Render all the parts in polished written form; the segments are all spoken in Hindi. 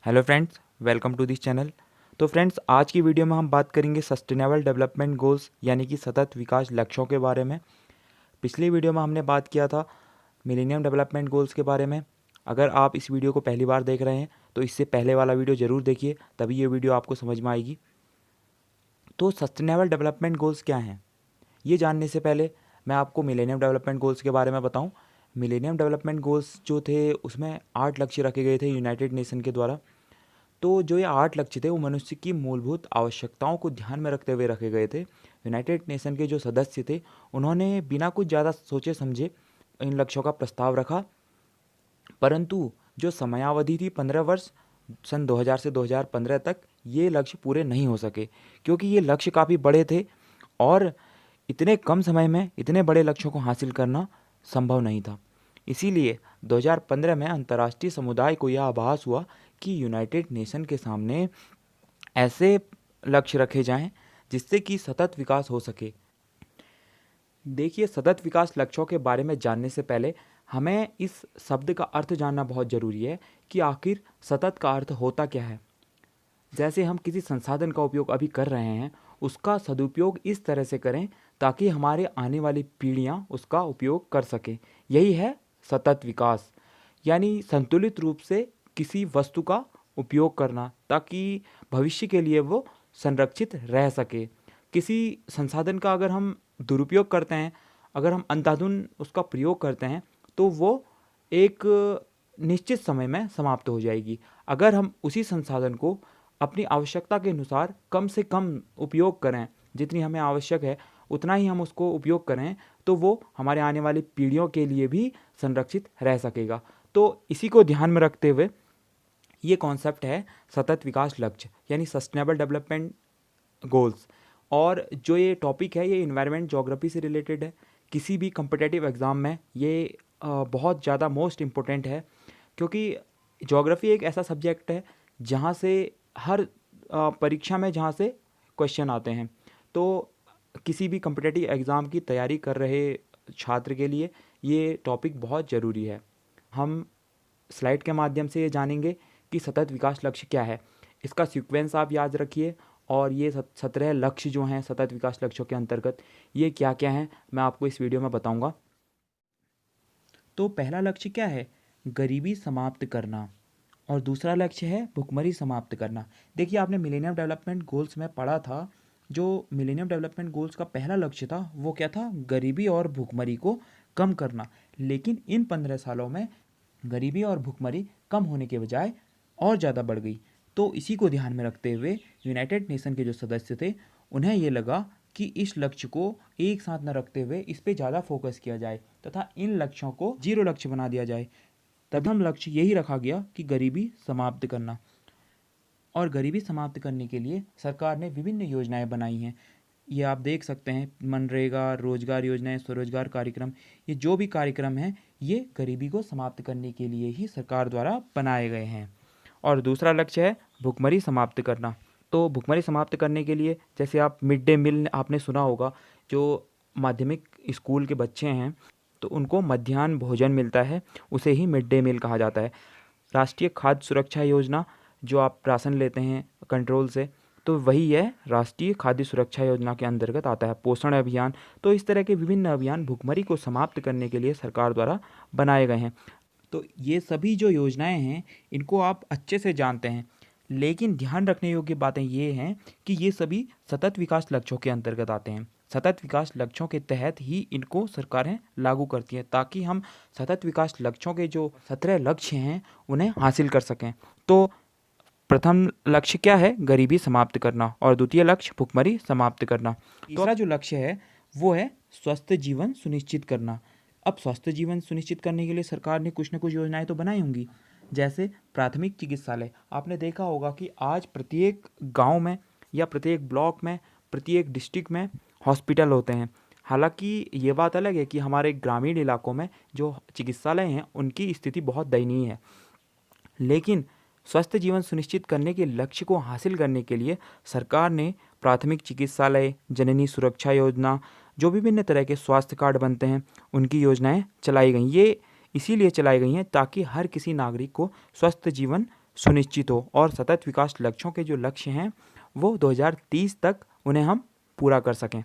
Hello friends, welcome to this channel. तो फ्रेंड्स, आज की वीडियो में हम बात करेंगे सस्टेनेबल डेवलपमेंट गोल्स यानी कि सतत विकास लक्ष्यों के बारे में। पिछली वीडियो में हमने बात किया था मिलेनियम डेवलपमेंट गोल्स के बारे में। अगर आप इस वीडियो को पहली बार देख रहे हैं तो इससे पहले वाला वीडियो ज़रूर देखिए, तभी ये वीडियो आपको समझ में आएगी। तो सस्टेनेबल डेवलपमेंट गोल्स क्या हैं, ये जानने से पहले मैं आपको मिलेनियम डेवलपमेंट गोल्स के बारे में बताऊं। मिलेनियम डेवलपमेंट गोल्स जो थे उसमें 8 लक्ष्य रखे गए थे यूनाइटेड नेशन के द्वारा। तो जो ये 8 लक्ष्य थे वो मनुष्य की मूलभूत आवश्यकताओं को ध्यान में रखते हुए रखे गए थे। यूनाइटेड नेशन के जो सदस्य थे उन्होंने बिना कुछ ज़्यादा सोचे समझे इन लक्ष्यों का प्रस्ताव रखा, परंतु जो समयावधि थी 15 वर्ष, सन 2000 से 2015 तक, ये लक्ष्य पूरे नहीं हो सके क्योंकि ये लक्ष्य काफ़ी बड़े थे और इतने कम समय में इतने बड़े लक्ष्यों को हासिल करना संभव नहीं था। इसीलिए 2015 में अंतर्राष्ट्रीय समुदाय को यह आभास हुआ कि यूनाइटेड नेशन के सामने ऐसे लक्ष्य रखे जाएं जिससे कि सतत विकास हो सके। देखिए, सतत विकास लक्ष्यों के बारे में जानने से पहले हमें इस शब्द का अर्थ जानना बहुत ज़रूरी है कि आखिर सतत का अर्थ होता क्या है। जैसे हम किसी संसाधन का उपयोग अभी कर रहे हैं, उसका सदुपयोग इस तरह से करें ताकि हमारे आने वाली पीढ़ियां उसका उपयोग कर सकें। यही है सतत विकास, यानी संतुलित रूप से किसी वस्तु का उपयोग करना ताकि भविष्य के लिए वो संरक्षित रह सके। किसी संसाधन का अगर हम दुरुपयोग करते हैं, अगर हम अंधाधुंध उसका प्रयोग करते हैं, तो वो एक निश्चित समय में समाप्त हो जाएगी। अगर हम उसी संसाधन को अपनी आवश्यकता के अनुसार कम से कम उपयोग करें, जितनी हमें आवश्यक है उतना ही हम उसको उपयोग करें, तो वो हमारे आने वाली पीढ़ियों के लिए भी संरक्षित रह सकेगा। तो इसी को ध्यान में रखते हुए ये कॉन्सेप्ट है सतत विकास लक्ष्य यानी सस्टेनेबल डेवलपमेंट गोल्स। और जो ये टॉपिक है ये इन्वायरमेंट ज्योग्राफी से रिलेटेड है। किसी भी कम्पिटेटिव एग्ज़ाम में ये बहुत ज़्यादा मोस्ट इम्पोर्टेंट है, क्योंकि ज्योग्राफी एक ऐसा सब्जेक्ट है जहाँ से हर परीक्षा में जहाँ से क्वेश्चन आते हैं। तो किसी भी कम्पिटेटिव एग्ज़ाम की तैयारी कर रहे छात्र के लिए ये टॉपिक बहुत ज़रूरी है। हम स्लाइड के माध्यम से ये जानेंगे कि सतत विकास लक्ष्य क्या है। इसका सीक्वेंस आप याद रखिए, और ये 17 लक्ष्य जो हैं सतत विकास लक्ष्यों के अंतर्गत, ये क्या क्या हैं मैं आपको इस वीडियो में बताऊंगा। तो पहला लक्ष्य क्या है? गरीबी समाप्त करना। और दूसरा लक्ष्य है भुखमरी समाप्त करना। देखिए, आपने मिलेनियम डेवलपमेंट गोल्स में पढ़ा था, जो मिलेनियम डेवलपमेंट गोल्स का पहला लक्ष्य था वो क्या था? गरीबी और भुखमरी को कम करना। लेकिन इन 15 सालों में गरीबी और भुखमरी कम होने के बजाय और ज़्यादा बढ़ गई। तो इसी को ध्यान में रखते हुए यूनाइटेड नेशन के जो सदस्य थे उन्हें ये लगा कि इस लक्ष्य को एक साथ न रखते हुए इस पे ज़्यादा फोकस किया जाए तथा इन लक्ष्यों को जीरो लक्ष्य बना दिया जाए। तब हम लक्ष्य यही रखा गया कि गरीबी समाप्त करना। और गरीबी समाप्त करने के लिए सरकार ने विभिन्न योजनाएं बनाई हैं। ये आप देख सकते हैं, मनरेगा, रोजगार योजनाएं, स्वरोजगार कार्यक्रम, ये जो भी कार्यक्रम हैं ये गरीबी को समाप्त करने के लिए ही सरकार द्वारा बनाए गए हैं। और दूसरा लक्ष्य है भुखमरी समाप्त करना। तो भुखमरी समाप्त करने के लिए, जैसे आप मिड डे मील आपने सुना होगा, जो माध्यमिक स्कूल के बच्चे हैं तो उनको मध्याह्न भोजन मिलता है, उसे ही मिड डे मील कहा जाता है। राष्ट्रीय खाद्य सुरक्षा योजना, जो आप राशन लेते हैं कंट्रोल से, तो वही है राष्ट्रीय खाद्य सुरक्षा योजना के अंतर्गत आता है। पोषण अभियान, तो इस तरह के विभिन्न अभियान भुखमरी को समाप्त करने के लिए सरकार द्वारा बनाए गए हैं। तो ये सभी जो योजनाएं हैं इनको आप अच्छे से जानते हैं, लेकिन ध्यान रखने योग्य बातें ये हैं कि ये सभी सतत विकास लक्ष्यों के अंतर्गत आते हैं। सतत विकास लक्ष्यों के तहत ही इनको सरकारें लागू करती हैं ताकि हम सतत विकास लक्ष्यों के जो 17 लक्ष्य हैं उन्हें हासिल कर सकें। तो प्रथम लक्ष्य क्या है? गरीबी समाप्त करना। और द्वितीय लक्ष्य भुखमरी समाप्त करना। तीसरा जो लक्ष्य है वो है स्वस्थ जीवन सुनिश्चित करना। अब स्वस्थ जीवन सुनिश्चित करने के लिए सरकार ने कुछ न कुछ योजनाएं तो बनाई होंगी, जैसे प्राथमिक चिकित्सालय। आपने देखा होगा कि आज प्रत्येक गांव में या प्रत्येक ब्लॉक में, प्रत्येक डिस्ट्रिक्ट में हॉस्पिटल होते हैं। हालांकि ये बात अलग है कि हमारे ग्रामीण इलाकों में जो चिकित्सालय हैं उनकी स्थिति बहुत दयनीय है, लेकिन स्वस्थ जीवन सुनिश्चित करने के लक्ष्य को हासिल करने के लिए सरकार ने प्राथमिक चिकित्सालय, जननी सुरक्षा योजना, जो विभिन्न तरह के स्वास्थ्य कार्ड बनते हैं उनकी योजनाएं चलाई गई। ये इसीलिए चलाई गई हैं ताकि हर किसी नागरिक को स्वस्थ जीवन सुनिश्चित हो और सतत विकास लक्ष्यों के जो लक्ष्य हैं वो 2030 तक उन्हें हम पूरा कर सकें।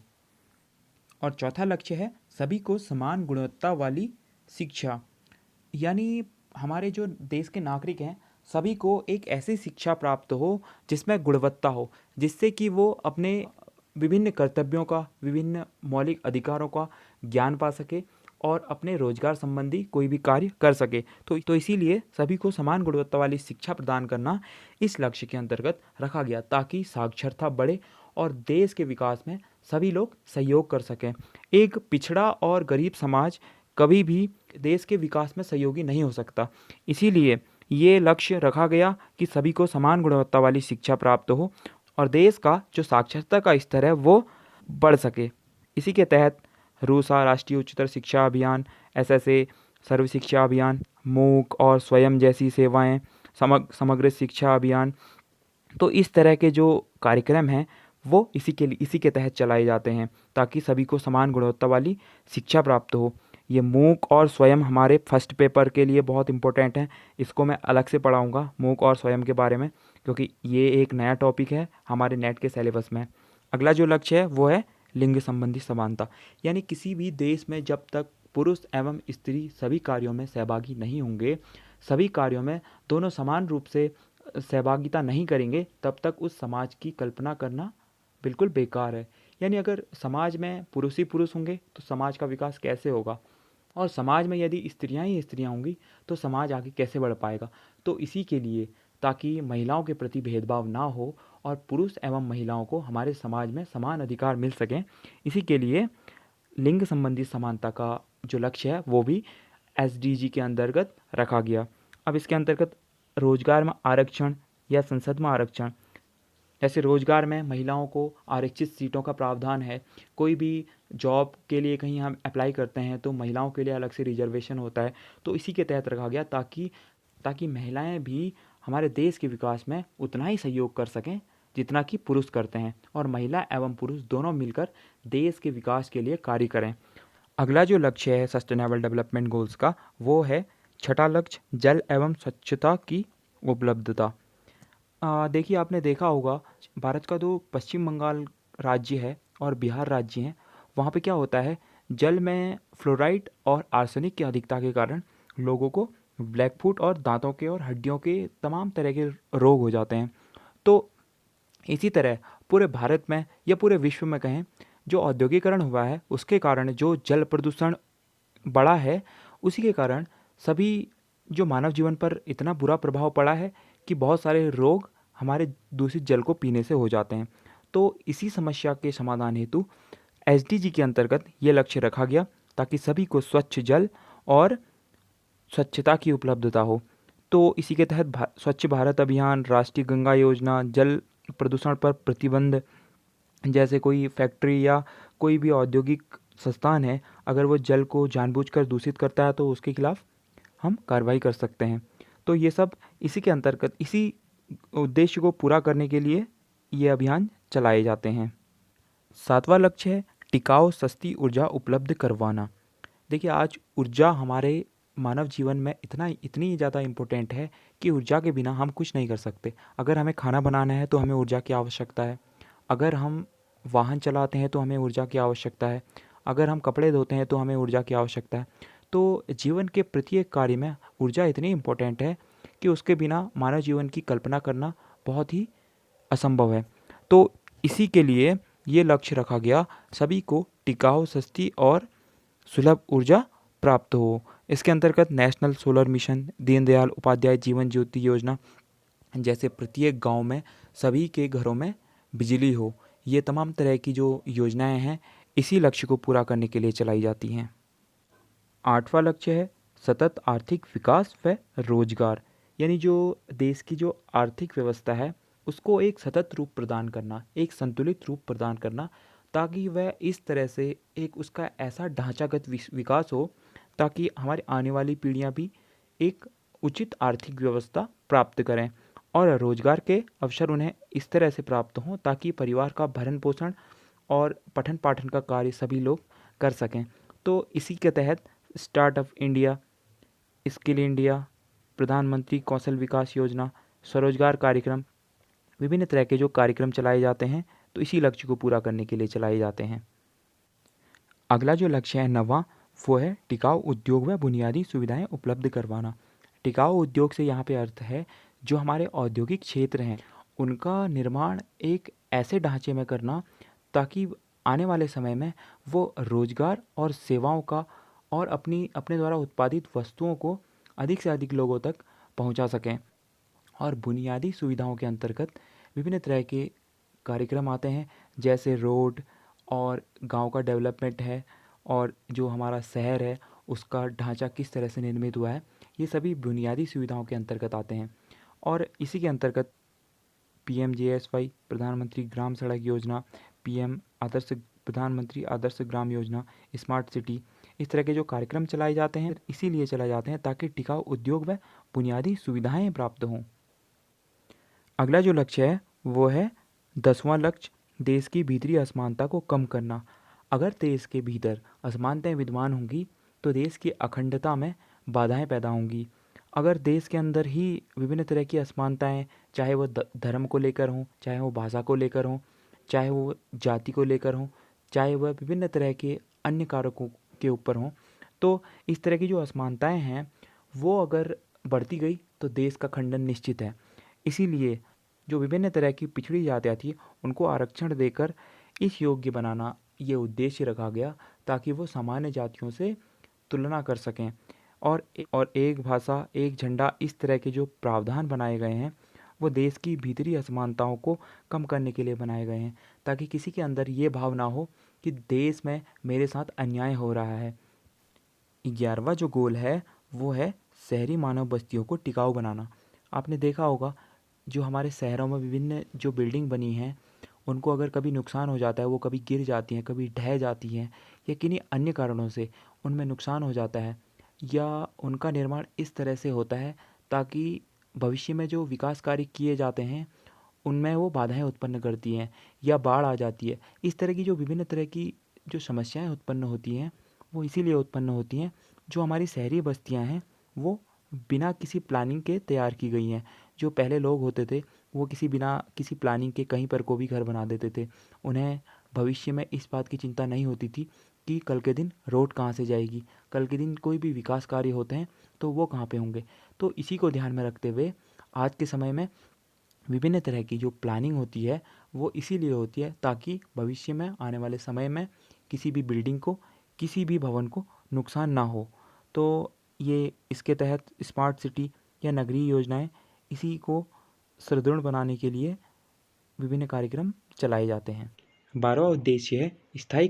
और चौथा लक्ष्य है सभी को समान गुणवत्ता वाली शिक्षा, यानी हमारे जो देश के नागरिक हैं सभी को एक ऐसी शिक्षा प्राप्त हो जिसमें गुणवत्ता हो, जिससे कि वो अपने विभिन्न कर्तव्यों का, विभिन्न मौलिक अधिकारों का ज्ञान पा सके और अपने रोजगार संबंधी कोई भी कार्य कर सके। तो इसीलिए सभी को समान गुणवत्ता वाली शिक्षा प्रदान करना इस लक्ष्य के अंतर्गत रखा गया, ताकि साक्षरता बढ़े और देश के विकास में सभी लोग सहयोग कर सकें। एक पिछड़ा और गरीब समाज कभी भी देश के विकास में सहयोगी नहीं हो सकता। इसीलिए ये लक्ष्य रखा गया कि सभी को समान गुणवत्ता वाली शिक्षा प्राप्त हो और देश का जो साक्षरता का स्तर है वो बढ़ सके। इसी के तहत रूसा राष्ट्रीय उच्चतर शिक्षा अभियान, एसएसए सर्व शिक्षा अभियान, मूक और स्वयं जैसी सेवाएं, समग्र शिक्षा अभियान, तो इस तरह के जो कार्यक्रम हैं वो इसी के तहत चलाए जाते हैं ताकि सभी को समान गुणवत्ता वाली शिक्षा प्राप्त हो। ये मूक और स्वयं हमारे फर्स्ट पेपर के लिए बहुत इंपॉर्टेंट है। इसको मैं अलग से पढ़ाऊँगा मूक और स्वयं के बारे में, क्योंकि ये एक नया टॉपिक है हमारे नेट के सिलेबस में। अगला जो लक्ष्य है वो है लिंग संबंधी समानता, यानी किसी भी देश में जब तक पुरुष एवं स्त्री सभी कार्यों में सहभागी नहीं होंगे, सभी कार्यों में दोनों समान रूप से सहभागिता नहीं करेंगे, तब तक उस समाज की कल्पना करना बिल्कुल बेकार है। यानी अगर समाज में पुरुष ही पुरुष होंगे तो समाज का विकास कैसे होगा, और समाज में यदि स्त्रियां ही स्त्रियां होंगी तो समाज आगे कैसे बढ़ पाएगा। तो इसी के लिए, ताकि महिलाओं के प्रति भेदभाव ना हो और पुरुष एवं महिलाओं को हमारे समाज में समान अधिकार मिल सकें, इसी के लिए लिंग संबंधी समानता का जो लक्ष्य है वो भी एसडीजी के अंतर्गत रखा गया। अब इसके अंतर्गत रोजगार में आरक्षण या संसद में आरक्षण, जैसे रोजगार में महिलाओं को आरक्षित सीटों का प्रावधान है। कोई भी जॉब के लिए कहीं हम अप्लाई करते हैं तो महिलाओं के लिए अलग से रिजर्वेशन होता है, तो इसी के तहत रखा गया ताकि महिलाएं भी हमारे देश के विकास में उतना ही सहयोग कर सकें जितना कि पुरुष करते हैं, और महिला एवं पुरुष दोनों मिलकर देश के विकास के लिए कार्य करें। अगला जो लक्ष्य है सस्टेनेबल डेवलपमेंट गोल्स का वो है छठा लक्ष्य, जल एवं स्वच्छता की उपलब्धता। देखिए, आपने देखा होगा भारत का जो पश्चिम बंगाल राज्य है और बिहार राज्य है, वहाँ पे क्या होता है, जल में फ्लोराइड और आर्सेनिक की अधिकता के कारण लोगों को ब्लैक फुट और दांतों के और हड्डियों के तमाम तरह के रोग हो जाते हैं। तो इसी तरह पूरे भारत में या पूरे विश्व में कहें, जो औद्योगिकरण हुआ है उसके कारण जो जल प्रदूषण बढ़ा है, उसी के कारण सभी जो मानव जीवन पर इतना बुरा प्रभाव पड़ा है कि बहुत सारे रोग हमारे दूषित जल को पीने से हो जाते हैं। तो इसी समस्या के समाधान हेतु एसडीजी के अंतर्गत ये लक्ष्य रखा गया ताकि सभी को स्वच्छ जल और स्वच्छता की उपलब्धता हो। तो इसी के तहत स्वच्छ भारत अभियान, राष्ट्रीय गंगा योजना, जल प्रदूषण पर प्रतिबंध, जैसे कोई फैक्ट्री या कोई भी औद्योगिक संस्थान है, अगर वो जल को जानबूझकर दूषित करता है तो उसके खिलाफ हम कार्रवाई कर सकते हैं। तो ये सब इसी के अंतर्गत, इसी उद्देश्य को पूरा करने के लिए ये अभियान चलाए जाते हैं। सातवां लक्ष्य है टिकाऊ सस्ती ऊर्जा उपलब्ध करवाना। देखिए, आज ऊर्जा हमारे मानव जीवन में इतनी ज़्यादा इम्पोर्टेंट है कि ऊर्जा के बिना हम कुछ नहीं कर सकते। अगर हमें खाना बनाना है तो हमें ऊर्जा की आवश्यकता है, अगर हम वाहन चलाते हैं तो हमें ऊर्जा की आवश्यकता है, अगर हम कपड़े धोते हैं तो हमें ऊर्जा की आवश्यकता है। तो जीवन के प्रत्येक कार्य में ऊर्जा इतनी इम्पोर्टेंट है कि उसके बिना मानव जीवन की कल्पना करना बहुत ही असंभव है। तो इसी के लिए ये लक्ष्य रखा गया, सभी को टिकाऊ, सस्ती और सुलभ ऊर्जा प्राप्त हो। इसके अंतर्गत national solar mission, Deendayal Upadhyay जीवन ज्योति योजना, जैसे प्रत्येक गांव में सभी के घरों में बिजली हो, ये तमाम तरह की जो योजनाएं हैं इसी लक्ष्य को पूरा करने के लिए चलाई जाती हैं। आठवां लक्ष्य है सतत आर्थिक विकास व रोजगार, यानी जो देश की जो आर्थिक व्यवस्था है उसको एक सतत रूप प्रदान करना, एक संतुलित रूप प्रदान करना, ताकि वह इस तरह से एक उसका ऐसा ढांचागत विकास हो ताकि हमारी आने वाली पीढ़ियां भी एक उचित आर्थिक व्यवस्था प्राप्त करें और रोजगार के अवसर उन्हें इस तरह से प्राप्त हों ताकि परिवार का भरण पोषण और पठन पाठन का कार्य सभी लोग कर सकें। तो इसी के तहत स्टार्टअप इंडिया, स्किल इंडिया, प्रधानमंत्री कौशल विकास योजना, स्वरोजगार कार्यक्रम, विभिन्न तरह के जो कार्यक्रम चलाए जाते हैं तो इसी लक्ष्य को पूरा करने के लिए चलाए जाते हैं। अगला जो लक्ष्य है 9वां, वो है टिकाऊ उद्योग व बुनियादी सुविधाएं उपलब्ध करवाना। टिकाऊ उद्योग से यहाँ पे अर्थ है जो हमारे औद्योगिक क्षेत्र हैं उनका निर्माण एक ऐसे ढांचे में करना ताकि आने वाले समय में वो रोजगार और सेवाओं का और अपने द्वारा उत्पादित वस्तुओं को अधिक से अधिक लोगों तक पहुंचा सकें। और बुनियादी सुविधाओं के अंतर्गत विभिन्न तरह के कार्यक्रम आते हैं, जैसे रोड और गांव का डेवलपमेंट है और जो हमारा शहर है उसका ढांचा किस तरह से निर्मित हुआ है, ये सभी बुनियादी सुविधाओं के अंतर्गत आते हैं। और इसी के अंतर्गत PMJSY, प्रधानमंत्री ग्राम सड़क योजना, प्रधानमंत्री आदर्श ग्राम योजना, स्मार्ट सिटी, इस तरह के जो कार्यक्रम चलाए जाते हैं इसीलिए चलाए जाते हैं ताकि टिकाऊ उद्योग व बुनियादी सुविधाएं प्राप्त हों। अगला जो लक्ष्य है वो है 10वां लक्ष्य, देश की भीतरी असमानता को कम करना। अगर देश के भीतर असमानताएं विद्यमान होंगी तो देश की अखंडता में बाधाएं पैदा होंगी। अगर देश के अंदर ही विभिन्न तरह की असमानताएं, चाहे वो धर्म को लेकर हों, चाहे वो भाषा को लेकर हों, चाहे वो जाति को लेकर हों, चाहे वह विभिन्न तरह के अन्य कारकों के ऊपर हों, तो इस तरह की जो असमानताएं हैं वो अगर बढ़ती गई तो देश का खंडन निश्चित है। इसीलिए जो विभिन्न तरह की पिछड़ी जातियाँ थी उनको आरक्षण देकर इस योग्य बनाना ये उद्देश्य रखा गया ताकि वो सामान्य जातियों से तुलना कर सकें। और एक भाषा एक झंडा, इस तरह के जो प्रावधान बनाए गए हैं वो देश की भीतरी असमानताओं को कम करने के लिए बनाए गए हैं ताकि किसी के अंदर ये भाव ना हो कि देश में मेरे साथ अन्याय हो रहा है। 11वां जो गोल है वो है शहरी मानव बस्तियों को टिकाऊ बनाना। आपने देखा होगा जो हमारे शहरों में विभिन्न जो बिल्डिंग बनी हैं उनको अगर कभी नुकसान हो जाता है, वो कभी गिर जाती हैं, कभी ढह जाती हैं या किन्हीं अन्य कारणों से उनमें नुकसान हो जाता है या उनका निर्माण इस तरह से होता है ताकि भविष्य में जो विकास कार्य किए जाते हैं उनमें वो बाधाएं उत्पन्न करती हैं या बाढ़ आ जाती है। इस तरह की जो विभिन्न तरह की जो समस्याएं उत्पन्न होती हैं वो इसीलिए उत्पन्न होती हैं जो हमारी शहरी बस्तियां हैं वो बिना किसी प्लानिंग के तैयार की गई हैं। जो पहले लोग होते थे वो बिना किसी प्लानिंग के कहीं पर को भी घर बना देते थे। उन्हें भविष्य में इस बात की चिंता नहीं होती थी कि कल के दिन रोड कहाँ से जाएगी, कल के दिन कोई भी विकास कार्य होते हैं तो वो कहाँ पे होंगे। तो इसी को ध्यान में रखते हुए आज के समय में विभिन्न तरह की जो प्लानिंग होती है वो इसीलिए होती है ताकि भविष्य में आने वाले समय में किसी भी बिल्डिंग को, किसी भी भवन को नुकसान ना हो। तो ये इसके तहत स्मार्ट सिटी या नगरीय योजनाएं इसी को सुदृढ़ बनाने के लिए विभिन्न कार्यक्रम चलाए जाते हैं। 12वां उद्देश्य है स्थायी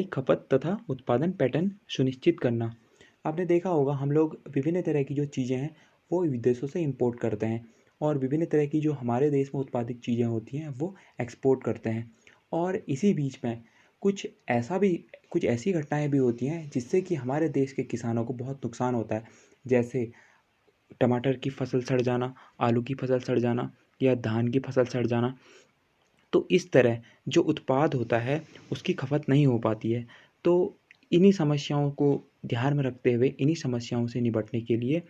खपत तथा उत्पादन पैटर्न सुनिश्चित करना। आपने देखा होगा हम लोग विभिन्न तरह की जो चीज़ें हैं वो विदेशों से इंपोर्ट करते हैं और विभिन्न तरह की जो हमारे देश में उत्पादित चीज़ें होती हैं वो एक्सपोर्ट करते हैं। और इसी बीच में कुछ ऐसी घटनाएं भी होती हैं जिससे कि हमारे देश के किसानों को बहुत नुकसान होता है, जैसे टमाटर की फसल सड़ जाना, आलू की फसल सड़ जाना या धान की फसल सड़ जाना। तो इस तरह जो उत्पाद होता है उसकी खपत नहीं हो पाती है। तो इन्हीं समस्याओं को ध्यान में रखते हुए इन्हीं समस्याओं से निपटने के लिए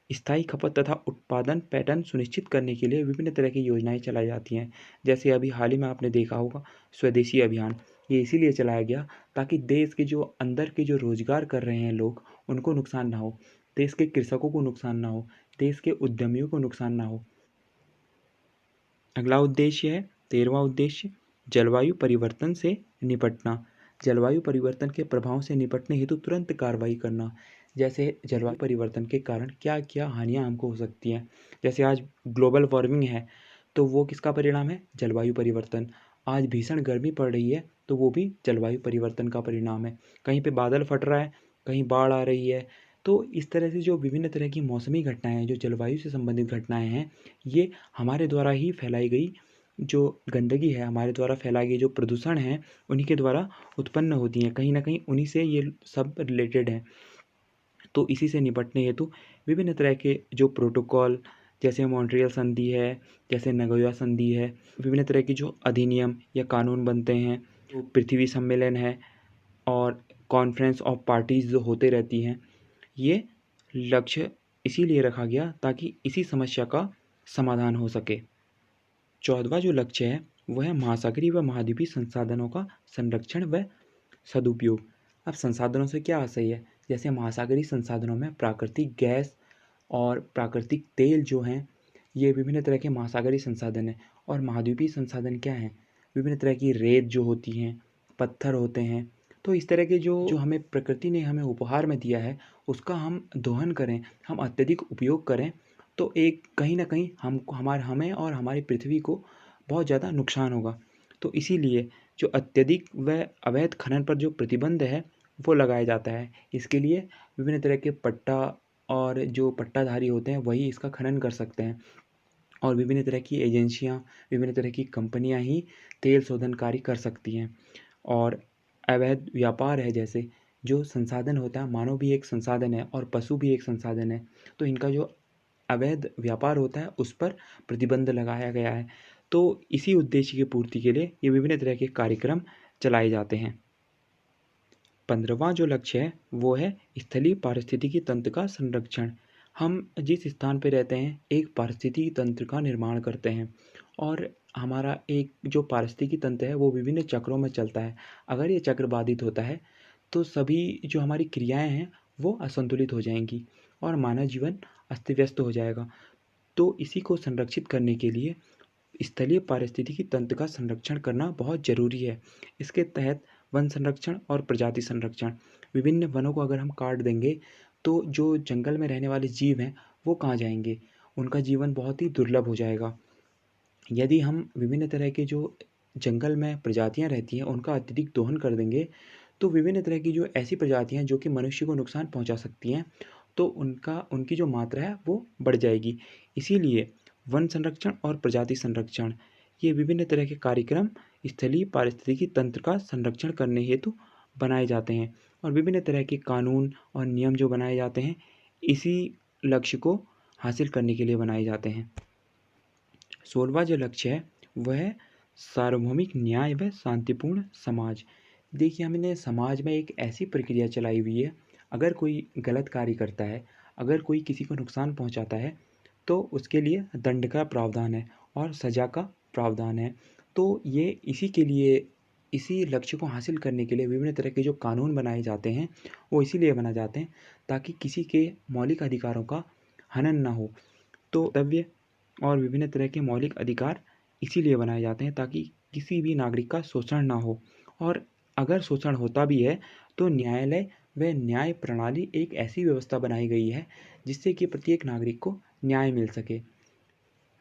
स्थायी खपत तथा उत्पादन पैटर्न सुनिश्चित करने के लिए विभिन्न तरह की योजनाएं चलाई जाती हैं। जैसे अभी हाल ही में आपने देखा होगा स्वदेशी अभियान, ये इसीलिए चलाया गया ताकि देश के जो अंदर के जो रोजगार कर रहे हैं लोग उनको नुकसान ना हो, देश के कृषकों को नुकसान ना हो, देश के उद्यमियों को नुकसान ना हो। अगला उद्देश्य है 13वां उद्देश्य, जलवायु परिवर्तन से निपटना। जलवायु परिवर्तन के प्रभाव से निपटने हेतु तुरंत कार्रवाई करना। जैसे जलवायु परिवर्तन के कारण क्या क्या हानियाँ हमको हो सकती हैं। जैसे आज ग्लोबल वार्मिंग है तो वो किसका परिणाम है, जलवायु परिवर्तन। आज भीषण गर्मी पड़ रही है तो वो भी जलवायु परिवर्तन का परिणाम है। कहीं पे बादल फट रहा है, कहीं बाढ़ आ रही है। तो इस तरह से जो विभिन्न तरह की मौसमी घटनाएं हैं, जो जलवायु से संबंधित घटनाएं हैं, ये हमारे द्वारा ही फैलाई गई जो गंदगी है, हमारे द्वारा फैलाई गई जो प्रदूषण है उन्हीं के द्वारा उत्पन्न होती हैं। कहीं ना कहीं उन्हीं से ये सब रिलेटेड है। तो इसी से निपटने हेतु विभिन्न तरह के जो प्रोटोकॉल, जैसे मॉन्ट्रियल संधि है, जैसे नगोया संधि है, विभिन्न तरह की जो अधिनियम या कानून बनते हैं, जो पृथ्वी सम्मेलन है और कॉन्फ्रेंस ऑफ पार्टीज जो होते रहती हैं, ये लक्ष्य इसीलिए रखा गया ताकि इसी समस्या का समाधान हो सके। 14वां जो लक्ष्य है वह है महासागरीय व महाद्वीपीय संसाधनों का संरक्षण व सदुपयोग। अब संसाधनों से क्या आशय है, जैसे महासागरीय संसाधनों में प्राकृतिक गैस और प्राकृतिक तेल जो हैं ये विभिन्न तरह के महासागरीय संसाधन हैं। और महाद्वीपीय संसाधन क्या हैं, विभिन्न तरह की रेत जो होती हैं, पत्थर होते हैं। तो इस तरह के जो हमें प्रकृति ने हमें उपहार में दिया है उसका हम दोहन करें, हम अत्यधिक उपयोग करें तो एक कहीं ना कहीं हमें और हमारी पृथ्वी को बहुत ज़्यादा नुकसान होगा। तो इसीलिए जो अत्यधिक व अवैध खनन पर जो प्रतिबंध है वो लगाया जाता है। इसके लिए विभिन्न तरह के पट्टा और जो पट्टाधारी होते हैं वही इसका खनन कर सकते हैं। और विभिन्न तरह की एजेंसियां, विभिन्न तरह की कंपनियां ही तेल शोधन कार्य कर सकती हैं। और अवैध व्यापार है, जैसे जो संसाधन होता है, मानव भी एक संसाधन है और पशु भी एक संसाधन है, तो इनका जो अवैध व्यापार होता है उस पर प्रतिबंध लगाया गया है। तो इसी उद्देश्य की पूर्ति के लिए ये विभिन्न तरह के कार्यक्रम चलाए जाते हैं। 15वां जो लक्ष्य है वो है स्थलीय पारिस्थितिकी तंत्र का संरक्षण। हम जिस स्थान पर रहते हैं एक पारिस्थितिकी तंत्र का निर्माण करते हैं और हमारा एक जो पारिस्थितिकी तंत्र है वो विभिन्न चक्रों में चलता है। अगर ये चक्र बाधित होता है तो सभी जो हमारी क्रियाएं हैं वो असंतुलित हो जाएंगी और मानव जीवन अस्त व्यस्त हो जाएगा। तो इसी को संरक्षित करने के लिए स्थलीय पारिस्थितिकी तंत्र का संरक्षण करना बहुत ज़रूरी है। इसके तहत वन संरक्षण और प्रजाति संरक्षण, विभिन्न वनों को अगर हम काट देंगे तो जो जंगल में रहने वाले जीव हैं वो कहाँ जाएंगे, उनका जीवन बहुत ही दुर्लभ हो जाएगा। यदि हम विभिन्न तरह के जो जंगल में प्रजातियां रहती हैं उनका अत्यधिक दोहन कर देंगे तो विभिन्न तरह की जो ऐसी प्रजातियां जो कि मनुष्य को नुकसान पहुंचा सकती हैं तो उनकी जो मात्रा है वो बढ़ जाएगी। इसीलिए वन संरक्षण और प्रजाति संरक्षण ये विभिन्न तरह के कार्यक्रम स्थलीय पारिस्थितिकी तंत्र का संरक्षण करने हेतु बनाए जाते हैं और विभिन्न तरह के कानून और नियम जो बनाए जाते हैं इसी लक्ष्य को हासिल करने के लिए बनाए जाते हैं। 16वां जो लक्ष्य है वह है सार्वभौमिक न्याय व शांतिपूर्ण समाज। देखिए, हमने समाज में एक ऐसी प्रक्रिया चलाई हुई है, अगर कोई गलत कार्य करता है, अगर कोई किसी को नुकसान पहुंचाता है तो उसके लिए दंड का प्रावधान है और सज़ा का प्रावधान है। तो ये इसी के लिए, इसी लक्ष्य को हासिल करने के लिए विभिन्न तरह के जो कानून बनाए जाते हैं वो इसीलिए बनाए जाते हैं ताकि किसी के मौलिक अधिकारों का हनन ना हो। तो कर्तव्य और विभिन्न तरह के मौलिक अधिकार इसीलिए बनाए जाते हैं ताकि किसी भी नागरिक का शोषण ना हो। और अगर शोषण होता भी है तो न्यायालय व न्याय प्रणाली एक ऐसी व्यवस्था बनाई गई है जिससे कि प्रत्येक नागरिक को न्याय मिल सके।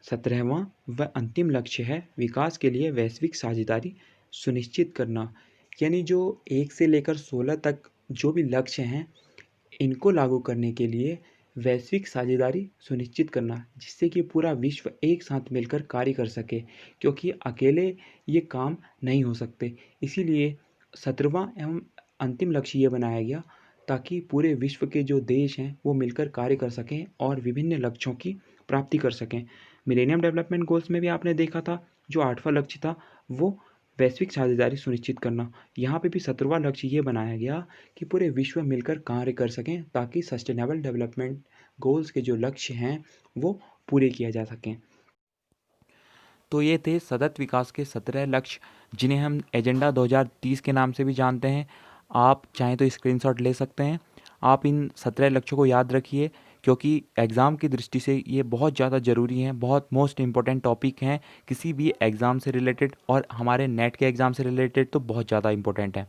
17वां व अंतिम लक्ष्य है विकास के लिए वैश्विक साझेदारी सुनिश्चित करना। यानी जो 1 से लेकर 16 तक जो भी लक्ष्य हैं इनको लागू करने के लिए वैश्विक साझेदारी सुनिश्चित करना, जिससे कि पूरा विश्व एक साथ मिलकर कार्य कर सके, क्योंकि अकेले ये काम नहीं हो सकते। इसीलिए 17वां एवं अंतिम लक्ष्य ये बनाया गया ताकि पूरे विश्व के जो देश हैं वो मिलकर कार्य कर सकें और विभिन्न लक्ष्यों की प्राप्ति कर सकें। मिलेनियम डेवलपमेंट गोल्स में भी आपने देखा था जो 8वां लक्ष्य था वो वैश्विक साझेदारी सुनिश्चित करना। यहाँ पे भी 17वां लक्ष्य ये बनाया गया कि पूरे विश्व मिलकर कार्य कर सकें ताकि सस्टेनेबल डेवलपमेंट गोल्स के जो लक्ष्य हैं वो पूरे किए जा सकें। तो ये थे सतत विकास के 17 लक्ष्य, जिन्हें हम एजेंडा 2030 के नाम से भी जानते हैं। आप चाहें तो स्क्रीनशॉट ले सकते हैं। आप इन 17 लक्ष्यों को याद रखिए क्योंकि एग्ज़ाम की दृष्टि से ये बहुत ज़्यादा ज़रूरी हैं, बहुत मोस्ट इम्पॉर्टेंट टॉपिक हैं किसी भी एग्ज़ाम से रिलेटेड, और हमारे नेट के एग्ज़ाम से रिलेटेड तो बहुत ज़्यादा इम्पोर्टेंट है।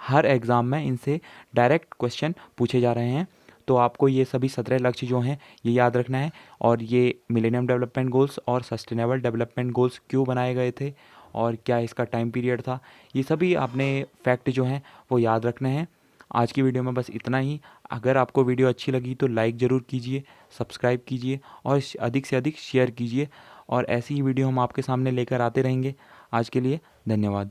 हर एग्ज़ाम में इनसे डायरेक्ट क्वेश्चन पूछे जा रहे हैं। तो आपको ये सभी 17 लक्ष्य जो हैं ये याद रखना है। और ये मिलेनियम डेवलपमेंट गोल्स और सस्टेनेबल डेवलपमेंट गोल्स क्यों बनाए गए थे और क्या इसका टाइम पीरियड था, ये सभी आपने फैक्ट जो हैं वो याद रखने हैं। आज की वीडियो में बस इतना ही। अगर आपको वीडियो अच्छी लगी तो लाइक ज़रूर कीजिए, सब्सक्राइब कीजिए और अधिक से अधिक शेयर कीजिए। और ऐसी ही वीडियो हम आपके सामने लेकर आते रहेंगे। आज के लिए धन्यवाद।